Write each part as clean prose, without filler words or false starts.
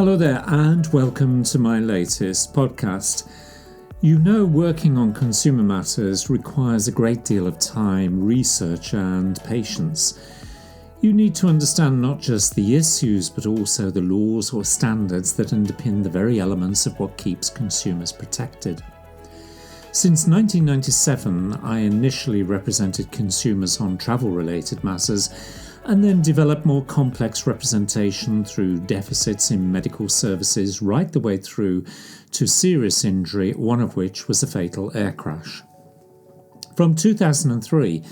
Hello there and welcome to my latest podcast. You know, working on consumer matters requires a great deal of time, research and patience. You need to understand not just the issues but also the laws or standards that underpin the very elements of what keeps consumers protected. Since 1997, I initially represented consumers on travel-related matters and then developed more complex representation through deficits in medical services right the way through to serious injury, one of which was a fatal air crash. From 2003,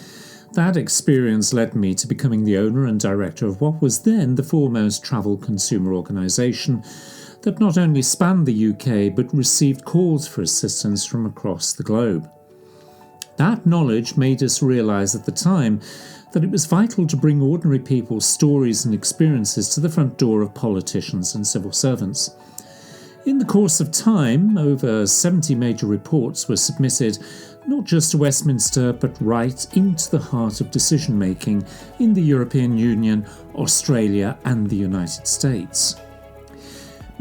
that experience led me to becoming the owner and director of what was then the foremost travel consumer organisation that not only spanned the UK but received calls for assistance from across the globe. That knowledge made us realise at the time that it was vital to bring ordinary people's stories and experiences to the front door of politicians and civil servants. In the course of time, over 70 major reports were submitted, not just to Westminster, but right into the heart of decision-making in the European Union, Australia and the United States.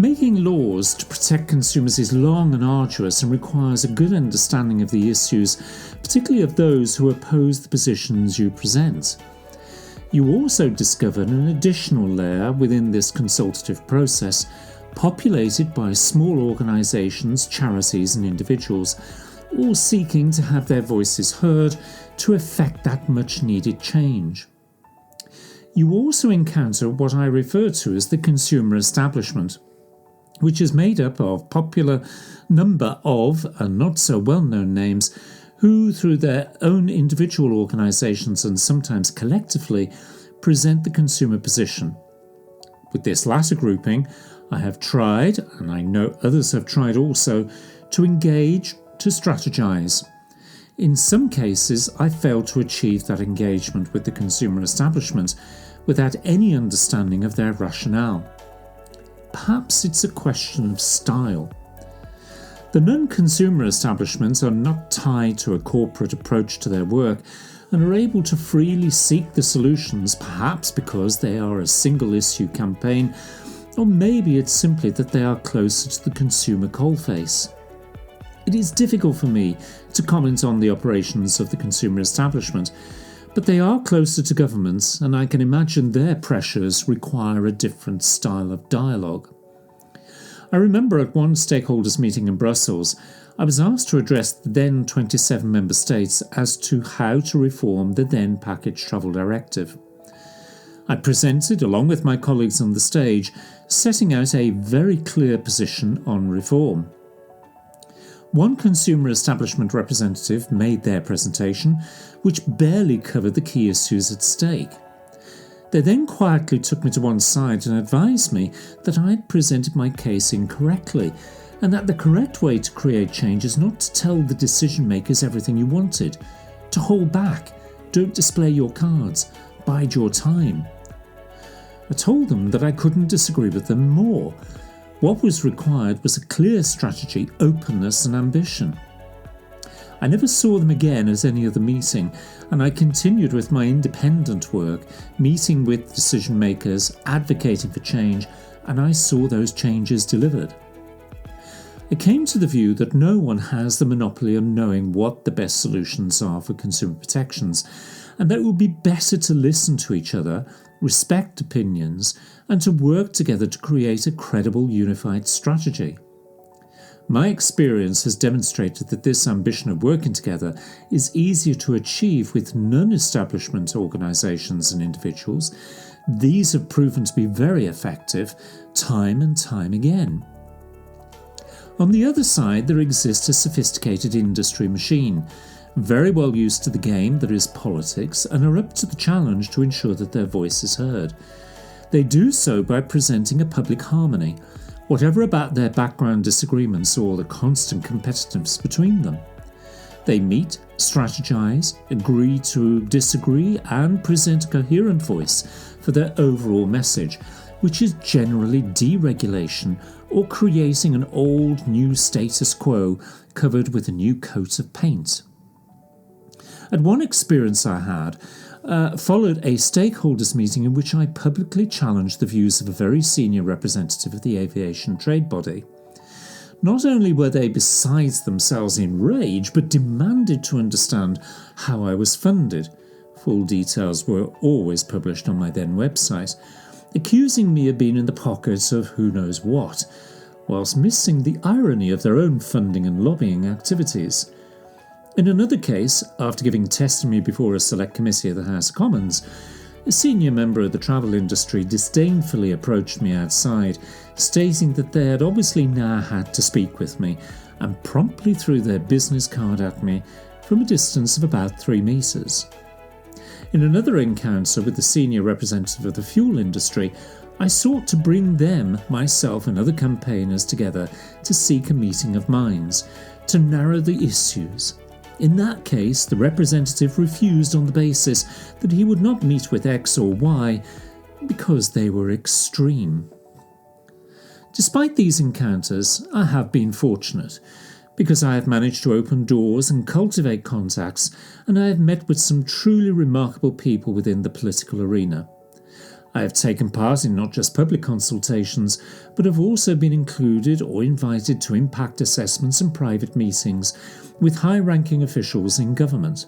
Making laws to protect consumers is long and arduous and requires a good understanding of the issues, particularly of those who oppose the positions you present. You also discovered an additional layer within this consultative process, populated by small organisations, charities and individuals, all seeking to have their voices heard to effect that much-needed change. You also encounter what I refer to as the consumer establishment, which is made up of popular number of and not so well-known names who, through their own individual organisations and sometimes collectively, present the consumer position. With this latter grouping, I have tried, and I know others have tried also, to engage, to strategise. In some cases, I failed to achieve that engagement with the consumer establishment without any understanding of their rationale. Perhaps it's a question of style. The non-consumer establishments are not tied to a corporate approach to their work and are able to freely seek the solutions, perhaps because they are a single-issue campaign, or maybe it's simply that they are closer to the consumer coalface. It is difficult for me to comment on the operations of the consumer establishment, but they are closer to governments, and I can imagine their pressures require a different style of dialogue. I remember at one stakeholders meeting in Brussels, I was asked to address the then 27 member states as to how to reform the then Package Travel Directive. I presented, along with my colleagues on the stage, setting out a very clear position on reform. One consumer establishment representative made their presentation, which barely covered the key issues at stake. They then quietly took me to one side and advised me that I had presented my case incorrectly, and that the correct way to create change is not to tell the decision makers everything you wanted, to hold back, don't display your cards, bide your time. I told them that I couldn't disagree with them more. What was required was a clear strategy, openness and ambition. I never saw them again at any other meeting, and I continued with my independent work, meeting with decision makers, advocating for change, and I saw those changes delivered. I came to the view that no one has the monopoly of knowing what the best solutions are for consumer protections, and that it would be better to listen to each other, respect opinions, and to work together to create a credible, unified strategy. My experience has demonstrated that this ambition of working together is easier to achieve with non-establishment organisations and individuals. These have proven to be very effective time and time again. On the other side, there exists a sophisticated industry machine, very well used to the game that is politics, and are up to the challenge to ensure that their voice is heard. They do so by presenting a public harmony, whatever about their background disagreements or the constant competitiveness between them. They meet, strategise, agree to disagree, and present a coherent voice for their overall message, which is generally deregulation or creating an old new status quo covered with a new coat of paint. At one experience I had, followed a stakeholders meeting in which I publicly challenged the views of a very senior representative of the aviation trade body. Not only were they besides themselves enraged, but demanded to understand how I was funded. Full details were always published on my then website, accusing me of being in the pocket of who knows what, whilst missing the irony of their own funding and lobbying activities. In another case, after giving testimony before a select committee of the House of Commons, a senior member of the travel industry disdainfully approached me outside, stating that they had obviously now had to speak with me, and promptly threw their business card at me from a distance of about 3 metres. In another encounter with the senior representative of the fuel industry, I sought to bring them, myself and other campaigners together to seek a meeting of minds, to narrow the issues. In that case, the representative refused on the basis that he would not meet with X or Y because they were extreme. Despite these encounters, I have been fortunate, because I have managed to open doors and cultivate contacts, and I have met with some truly remarkable people within the political arena. I have taken part in not just public consultations, but have also been included or invited to impact assessments and private meetings with high-ranking officials in government.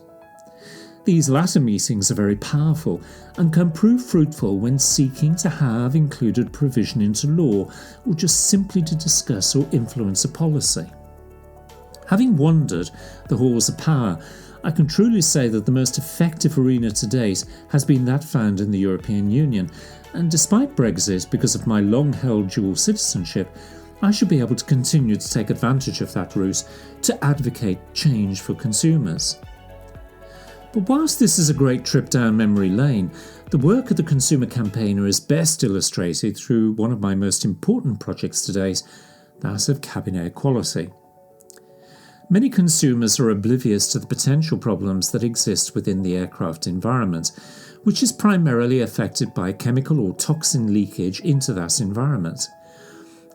These latter meetings are very powerful and can prove fruitful when seeking to have included provision into law or just simply to discuss or influence a policy. Having wandered the halls of power, I can truly say that the most effective arena to date has been that found in the European Union, and despite Brexit, because of my long-held dual citizenship, I should be able to continue to take advantage of that route to advocate change for consumers. But whilst this is a great trip down memory lane, the work of the consumer campaigner is best illustrated through one of my most important projects to date, that of cabin air quality. Many consumers are oblivious to the potential problems that exist within the aircraft environment, which is primarily affected by chemical or toxin leakage into that environment.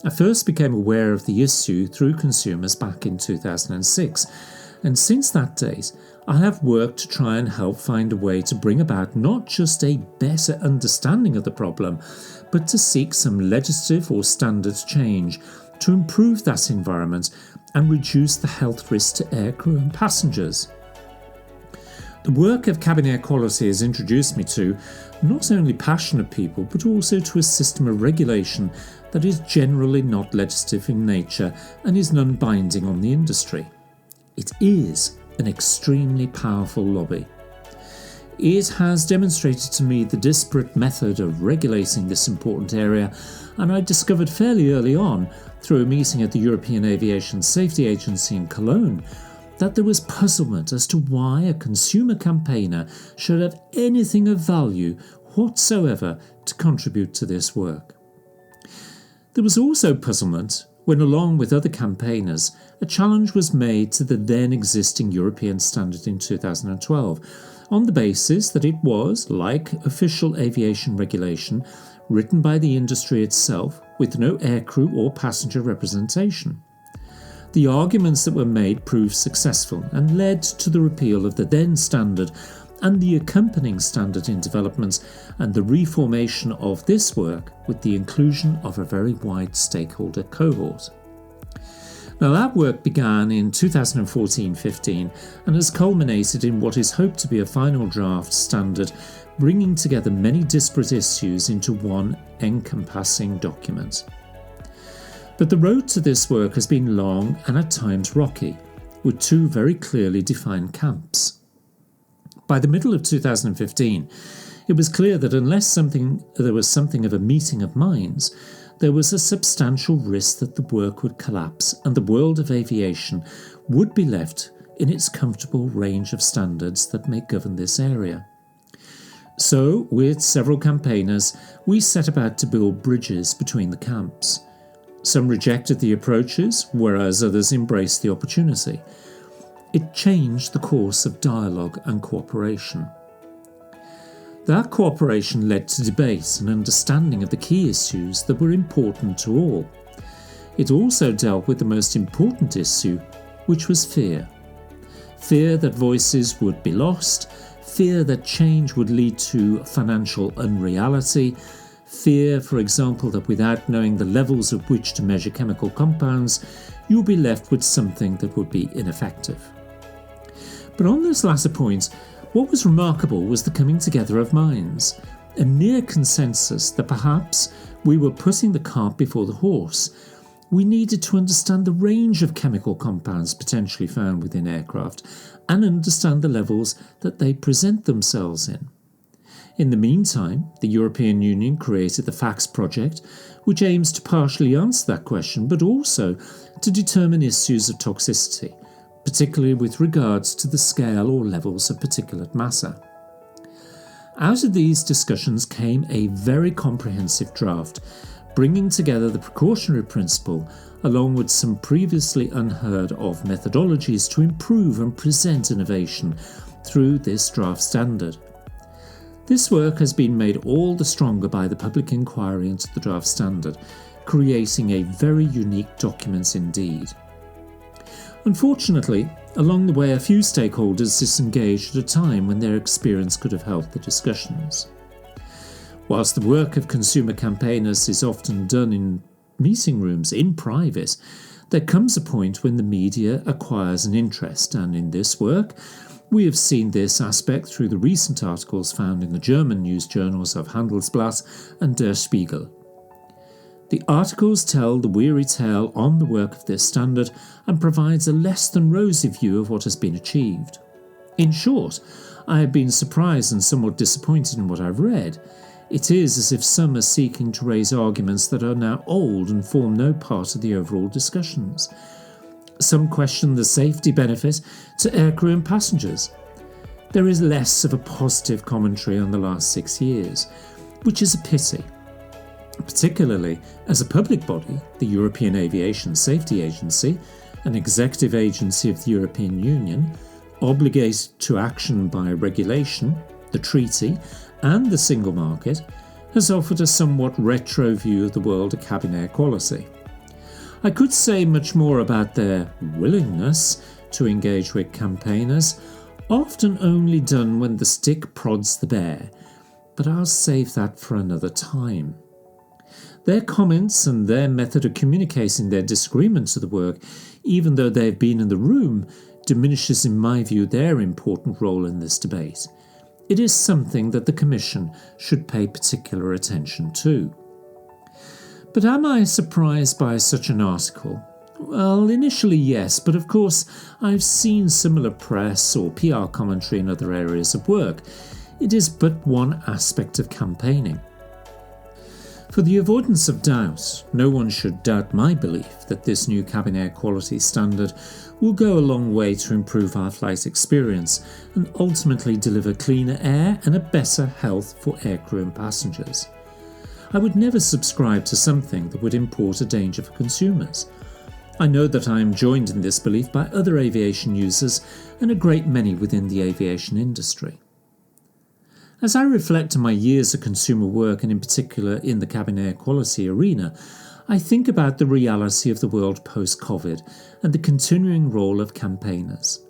I first became aware of the issue through consumers back in 2006, and since that date, I have worked to try and help find a way to bring about not just a better understanding of the problem, but to seek some legislative or standards change to improve that environment and reduce the health risks to aircrew and passengers. The work of cabin air quality has introduced me to not only passionate people, but also to a system of regulation that is generally not legislative in nature and is non-binding on the industry. It is an extremely powerful lobby. It has demonstrated to me the disparate method of regulating this important area, and I discovered fairly early on, through a meeting at the European Aviation Safety Agency in Cologne, that there was puzzlement as to why a consumer campaigner should have anything of value whatsoever to contribute to this work. There was also puzzlement when, along with other campaigners, a challenge was made to the then existing European standard in 2012, on the basis that it was, like official aviation regulation, written by the industry itself with no aircrew or passenger representation. The arguments that were made proved successful and led to the repeal of the then standard and the accompanying standard in development and the reformation of this work with the inclusion of a very wide stakeholder cohort. Now, that work began in 2014-15 and has culminated in what is hoped to be a final draft standard, bringing together many disparate issues into one encompassing document. But the road to this work has been long and at times rocky, with 2 very clearly defined camps. By the middle of 2015, it was clear that unless there was something of a meeting of minds, there was a substantial risk that the work would collapse and the world of aviation would be left in its comfortable range of standards that may govern this area. So, with several campaigners, we set about to build bridges between the camps. Some rejected the approaches, whereas others embraced the opportunity. It changed the course of dialogue and cooperation. That cooperation led to debate and understanding of the key issues that were important to all. It also dealt with the most important issue, which was fear. Fear that voices would be lost, fear that change would lead to financial unreality, fear, for example, that without knowing the levels at which to measure chemical compounds, you'll be left with something that would be ineffective. But on this latter point, what was remarkable was the coming together of minds, a near consensus that perhaps we were putting the cart before the horse. We needed to understand the range of chemical compounds potentially found within aircraft and understand the levels that they present themselves in. In the meantime, the European Union created the FACTS project, which aims to partially answer that question, but also to determine issues of toxicity, particularly with regards to the scale or levels of particulate matter. Out of these discussions came a very comprehensive draft, bringing together the precautionary principle along with some previously unheard of methodologies to improve and present innovation through this draft standard. This work has been made all the stronger by the public inquiry into the draft standard, creating a very unique document indeed. Unfortunately, along the way a few stakeholders disengaged at a time when their experience could have helped the discussions. Whilst the work of consumer campaigners is often done in meeting rooms, in private, there comes a point when the media acquires an interest, and in this work, we have seen this aspect through the recent articles found in the German news journals of Handelsblatt and Der Spiegel. The articles tell the weary tale on the work of this standard and provides a less than rosy view of what has been achieved. In short, I have been surprised and somewhat disappointed in what I've read. It is as if some are seeking to raise arguments that are now old and form no part of the overall discussions. Some question the safety benefit to aircrew and passengers. There is less of a positive commentary on the last 6 years, which is a pity. Particularly as a public body, the European Aviation Safety Agency, an executive agency of the European Union, obligated to action by regulation, the treaty, and the single market, has offered a somewhat retro view of the world of cabin air quality. I could say much more about their willingness to engage with campaigners, often only done when the stick prods the bear, but I'll save that for another time. Their comments and their method of communicating their disagreement to the work, even though they have been in the room, diminishes in my view their important role in this debate. It is something that the Commission should pay particular attention to. But am I surprised by such an article? Well, initially yes, but of course I've seen similar press or PR commentary in other areas of work. It is but one aspect of campaigning. For the avoidance of doubt, no one should doubt my belief that this new cabin air quality standard will go a long way to improve our flight experience and ultimately deliver cleaner air and a better health for aircrew and passengers. I would never subscribe to something that would import a danger for consumers. I know that I am joined in this belief by other aviation users and a great many within the aviation industry. As I reflect on my years of consumer work, and in particular in the cabin air quality arena, I think about the reality of the world post-COVID and the continuing role of campaigners.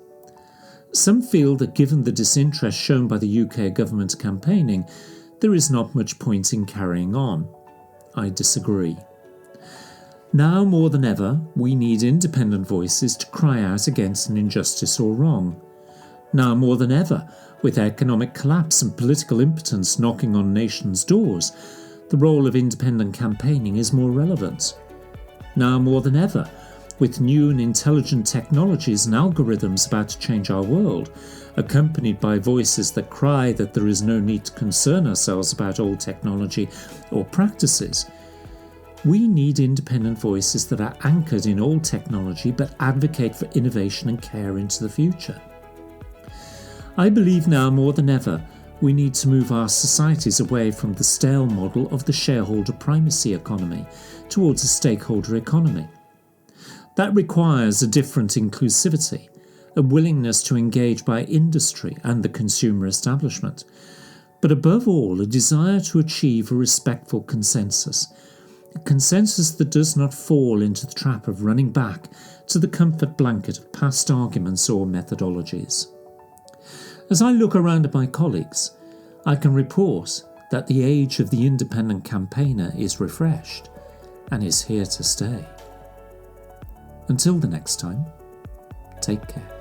Some feel that given the disinterest shown by the UK government campaigning, there is not much point in carrying on. I disagree. Now more than ever, we need independent voices to cry out against an injustice or wrong. Now more than ever, with economic collapse and political impotence knocking on nations' doors, the role of independent campaigning is more relevant. Now more than ever, with new and intelligent technologies and algorithms about to change our world, accompanied by voices that cry that there is no need to concern ourselves about old technology or practices, we need independent voices that are anchored in old technology but advocate for innovation and care into the future. I believe now more than ever we need to move our societies away from the stale model of the shareholder primacy economy towards a stakeholder economy. That requires a different inclusivity, a willingness to engage by industry and the consumer establishment, but above all a desire to achieve a respectful consensus, a consensus that does not fall into the trap of running back to the comfort blanket of past arguments or methodologies. As I look around at my colleagues, I can report that the age of the independent campaigner is refreshed and is here to stay. Until the next time, take care.